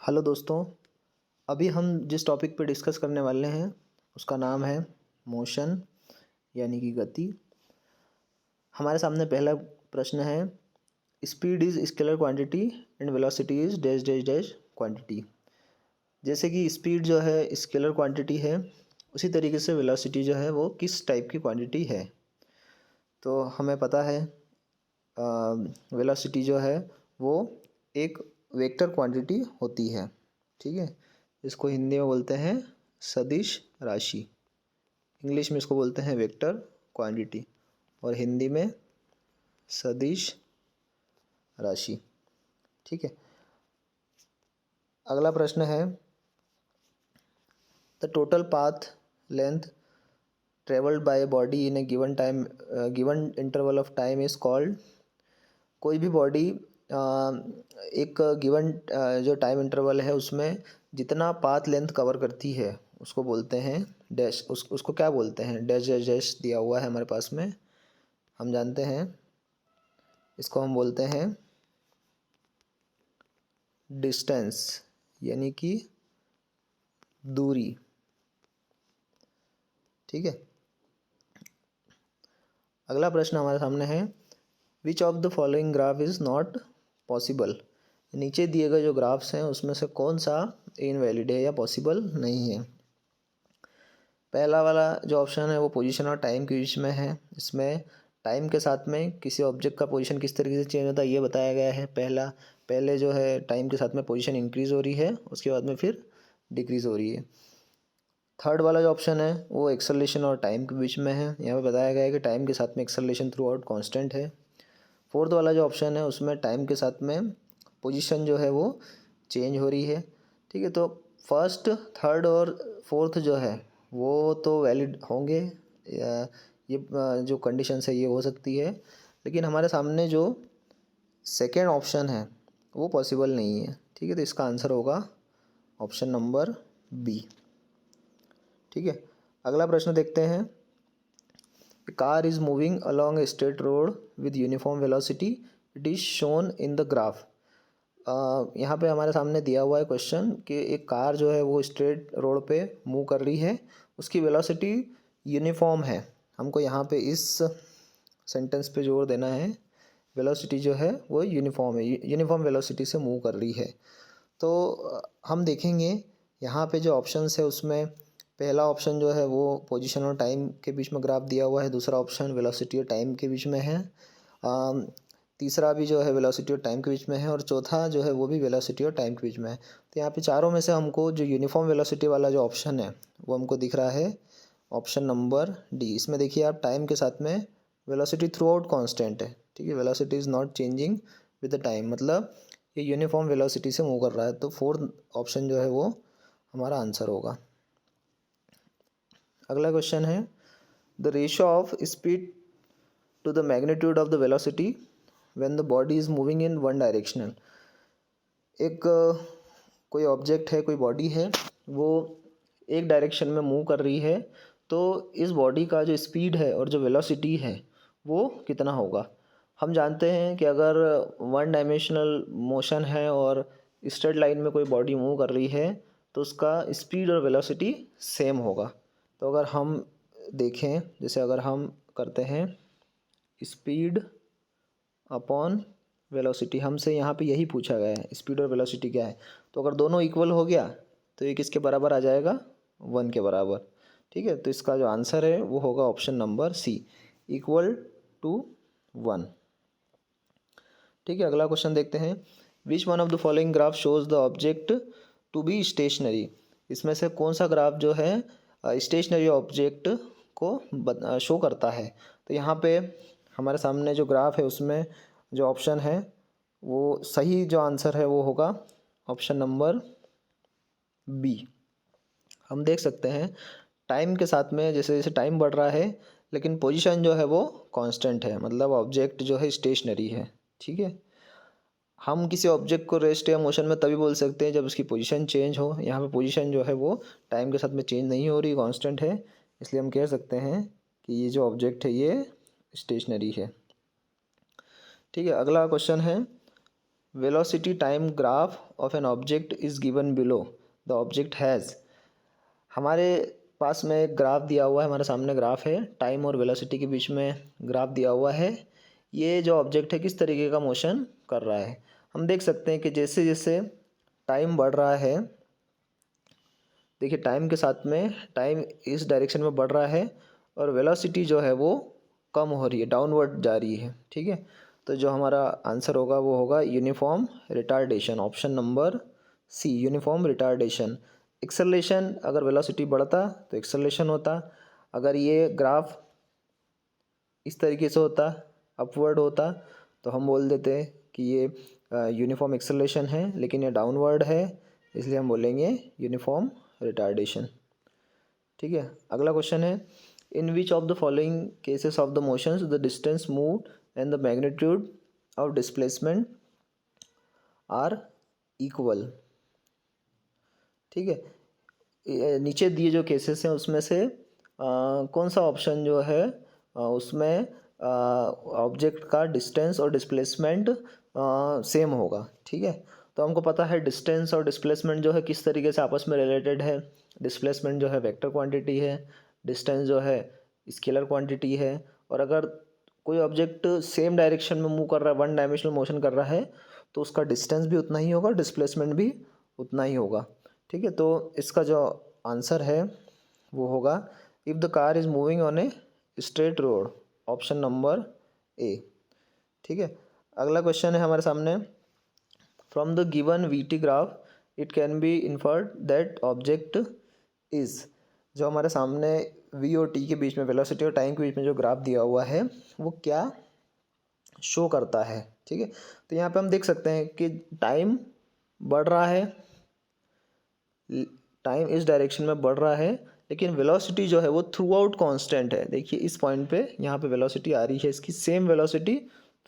Hello दोस्तों, अभी हम जिस टॉपिक पर डिस्कस करने वाले हैं उसका नाम है मोशन यानी कि गति। हमारे सामने पहला प्रश्न है, speed is scalar quantity and velocity is dash dash dash quantity. जैसे कि स्पीड जो है स्केलर क्वांटिटी है, उसी तरीके से वेलोसिटी जो है वो किस टाइप की क्वांटिटी है। तो हमें पता है वेलोसिटी जो है वो एक वेक्टर क्वांटिटी होती है, ठीक है। इसको हिंदी में बोलते हैं सदिश राशि, इंग्लिश में इसको बोलते हैं वेक्टर क्वांटिटी और हिंदी में सदिश राशि, ठीक है। अगला प्रश्न है, the total path length travelled by body in A given time given interval of time is called. कोई भी बॉडी एक गिवन जो टाइम इंटरवल है उसमें जितना पाथ लेंथ कवर करती है उसको बोलते हैं डैश। उसको क्या बोलते हैं? डैश डैश डैश दिया हुआ है हमारे पास में, हम जानते हैं इसको हम बोलते हैं डिस्टेंस यानी कि दूरी, ठीक है। अगला प्रश्न हमारे सामने है, विच of the following graph is not possible. नीचे दिए गए जो ग्राफ्स हैं उसमें से कौन सा इनवैलिड है या पॉसिबल नहीं है। पहला वाला जो ऑप्शन है वो पोजीशन और टाइम के बीच में है। इसमें टाइम के साथ में किसी ऑब्जेक्ट का पोजीशन किस तरीके से चेंज होता है ये बताया गया है। पहले जो है टाइम के साथ में पोजीशन इंक्रीज़ हो रही है, उसके बाद में फिर डिक्रीज़ हो रही है। थर्ड वाला जो ऑप्शन है वो एक्सेलरेशन और टाइम के बीच में है। यहाँ पे बताया गया है कि टाइम के साथ में एक्सेलरेशन थ्रू आउट कॉन्स्टेंट है। फोर्थ वाला जो ऑप्शन है उसमें टाइम के साथ में पोजीशन जो है वो चेंज हो रही है, ठीक है। तो फर्स्ट, थर्ड और फोर्थ जो है वो तो वैलिड होंगे, या ये जो कंडीशंस है ये हो सकती है, लेकिन हमारे सामने जो सेकेंड ऑप्शन है वो पॉसिबल नहीं है, ठीक है। तो इसका आंसर होगा ऑप्शन नंबर बी, ठीक है। अगला प्रश्न देखते हैं, car is moving along a straight road with uniform velocity, it is shown in the graph. यहाँ पे हमारे सामने दिया हुआ है क्वेश्चन कि एक कार जो है वो स्ट्रेट रोड पे मूव कर रही है, उसकी वेलोसिटी यूनिफॉर्म है। हमको यहाँ पे इस सेंटेंस पे जोर देना है, वेलोसिटी जो है वो यूनिफॉर्म है, यूनिफॉर्म वेलोसिटी से मूव कर रही है। तो हम देखेंगे यहाँ पे जो ऑप्शंस है उसमें पहला ऑप्शन जो है वो पोजीशन और टाइम के बीच में ग्राफ दिया हुआ है, दूसरा ऑप्शन वेलोसिटी और टाइम के बीच में है, तीसरा भी जो है वेलोसिटी और टाइम के बीच में है, और चौथा जो है वो भी वेलोसिटी और टाइम के बीच में है। तो यहाँ पे चारों में से हमको जो यूनिफॉर्म वेलोसिटी वाला जो ऑप्शन है वो हमको दिख रहा है ऑप्शन नंबर डी। इसमें देखिए आप, टाइम के साथ में वेलोसिटी थ्रू आउट कॉन्स्टेंट है, ठीक है। Velocity is not changing with the time, मतलब ये यूनिफॉर्म वेलोसिटी से मूव कर रहा है। तो फोर्थ ऑप्शन जो है वो हमारा आंसर होगा। अगला क्वेश्चन है, the ratio of speed to the magnitude of the velocity when the body is moving in one directional. एक कोई ऑब्जेक्ट है, कोई बॉडी है, वो एक डायरेक्शन में मूव कर रही है, तो इस बॉडी का जो स्पीड है और जो वेलोसिटी है वो कितना होगा। हम जानते हैं कि अगर वन डायमेंशनल मोशन है और स्ट्रेट लाइन में कोई बॉडी मूव कर रही है तो उसका स्पीड और वेलोसिटी सेम होगा। तो अगर हम देखें, जैसे अगर हम करते हैं स्पीड अपॉन वेलोसिटी, हमसे यहाँ पे यही पूछा गया है स्पीड और वेलोसिटी क्या है। तो अगर दोनों इक्वल हो गया तो ये किसके बराबर आ जाएगा? 1 के बराबर, ठीक है। तो इसका जो आंसर है वो होगा option number C, equal to 1, ठीक है। अगला क्वेश्चन देखते हैं, which one of the following graph shows the object to be stationary. इसमें से कौन सा ग्राफ जो है स्टेशनरी ऑब्जेक्ट को शो करता है। तो यहाँ पे हमारे सामने जो ग्राफ है उसमें जो ऑप्शन है वो सही जो आंसर है वो होगा ऑप्शन नंबर बी। हम देख सकते हैं टाइम के साथ में जैसे जैसे टाइम बढ़ रहा है लेकिन पोजीशन जो है वो कांस्टेंट है, मतलब ऑब्जेक्ट जो है स्टेशनरी है, ठीक है। हम किसी ऑब्जेक्ट को रेस्ट या मोशन में तभी बोल सकते हैं जब उसकी पोजीशन चेंज हो। यहाँ पे पोजीशन जो है वो टाइम के साथ में चेंज नहीं हो रही, कांस्टेंट है, इसलिए हम कह सकते हैं कि ये जो ऑब्जेक्ट है ये स्टेशनरी है, ठीक है। अगला क्वेश्चन है, velocity time graph of an object is given below. The object has, हमारे पास में एक ग्राफ दिया हुआ है, हमारे सामने ग्राफ है, टाइम और वेलोसिटी के बीच में ग्राफ दिया हुआ है। ये जो ऑब्जेक्ट है किस तरीके का मोशन कर रहा है, हम देख सकते हैं कि जैसे जैसे टाइम बढ़ रहा है, देखिए टाइम के साथ में टाइम इस डायरेक्शन में बढ़ रहा है और वेलोसिटी जो है वो कम हो रही है, डाउनवर्ड जा रही है। ठीक है, तो जो हमारा आंसर होगा वो होगा uniform retardation, option number C, uniform retardation. Acceleration, अगर वेलोसिटी बढ़ता तो एक्सेलरेशन होता, अगर ये ग्राफ इस तरीके से होता, अपवर्ड होता, तो हम बोल देते कि ये यूनिफॉर्म एक्सेलरेशन है, लेकिन ये डाउनवर्ड है, इसलिए हम बोलेंगे यूनिफॉर्म रिटार्डेशन। ठीक है, अगला क्वेश्चन है, in which of the following cases of the motions the distance move and the magnitude of displacement are equal. ठीक है, नीचे दिए जो केसेस हैं उसमें से कौन सा ऑप्शन जो है उसमें ऑब्जेक्ट का डिस्टेंस और डिस्प्लेसमेंट सेम होगा। ठीक है, तो हमको पता है डिस्टेंस और डिस्प्लेसमेंट जो है किस तरीके से आपस में रिलेटेड है। डिस्प्लेसमेंट जो है वेक्टर क्वांटिटी है, डिस्टेंस जो है स्केलर क्वांटिटी है, और अगर कोई ऑब्जेक्ट सेम डायरेक्शन में मूव कर रहा है, वन डायमेंशनल मोशन कर रहा है, तो उसका डिस्टेंस भी उतना ही होगा, डिस्प्लेसमेंट भी उतना ही होगा। ठीक है, तो इसका जो आंसर है वो होगा if the car is moving on a straight road, option number A. ठीक है, अगला क्वेश्चन है हमारे सामने, from the given we T graph it can be inferred that object is, जो हमारे सामने वी और टी के बीच में, वेलोसिटी और टाइम के बीच में जो ग्राफ दिया हुआ है वो क्या शो करता है। ठीक है, तो यहाँ पे हम देख सकते हैं कि टाइम बढ़ रहा है, टाइम इस डायरेक्शन में बढ़ रहा है, लेकिन वेलोसिटी जो है वो थ्रू आउट कॉन्स्टेंट है। देखिए इस पॉइंट पे यहाँ पे वेलोसिटी आ रही है, इसकी same velocity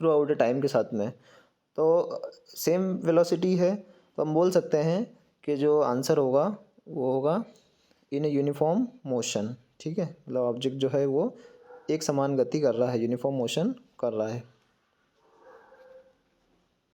through out time के साथ में, तो सेम वेलोसिटी है, तो हम बोल सकते हैं कि जो आंसर होगा वो होगा इन ए यूनिफॉर्म मोशन। ठीक है, मतलब ऑब्जेक्ट जो है वो एक समान गति कर रहा है, यूनिफॉर्म मोशन कर रहा है।